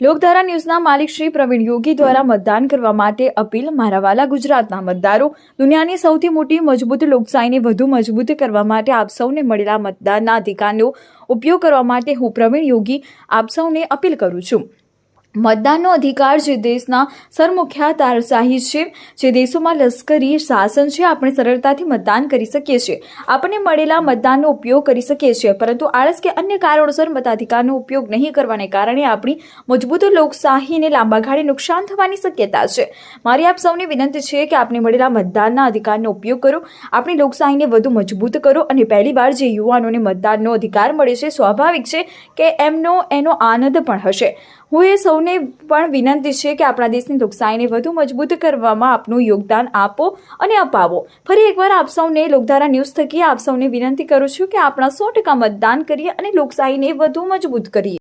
લોકધારા ન્યૂઝના માલિક શ્રી પ્રવીણ યોગી દ્વારા મતદાન કરવા માટે અપીલ। મારા વાલા ગુજરાતના મતદારો, દુનિયાની સૌથી મોટી મજબૂત લોકશાહીને વધુ મજબૂત કરવા માટે આપ સૌને મળેલા મતદાનના અધિકારનો ઉપયોગ કરવા માટે હું પ્રવીણ યોગી આપ સૌને અપીલ કરું છું। મતદાનનો અધિકાર જે દેશના સરમુખ્ય તારશાહી છે, જે દેશોમાં લશ્કરી શાસન છે, આપણે સરળતાથી મતદાન કરી શકીએ છીએ, આપણને મળેલા મતદાનનો ઉપયોગ કરી શકીએ છીએ, પરંતુ આળસ કે અન્ય કારણોસર મતાધિકારનો ઉપયોગ નહીં કરવાને કારણે આપણી મજબૂત લોકશાહીને લાંબા ગાળે નુકસાન થવાની શક્યતા છે। મારી આપ સૌને વિનંતી છે કે આપણે મળેલા મતદાનના અધિકારનો ઉપયોગ કરો, આપણી લોકશાહીને વધુ મજબૂત કરો અને પહેલીવાર જે યુવાનોને મતદાનનો અધિકાર મળે છે, સ્વાભાવિક છે કે એનો આનંદ પણ હશે। હું એ સૌને પણ વિનંતી છે કે આપણા દેશની લોકશાહીને વધુ મજબૂત કરવામાં આપનું યોગદાન આપો અને અપાવો। ફરી એકવાર આપ સૌને લોકધારા ન્યૂઝ થકી આપ સૌને વિનંતી કરું છું કે આપણા 100% મતદાન કરીએ અને લોકશાહીને વધુ મજબૂત કરીએ।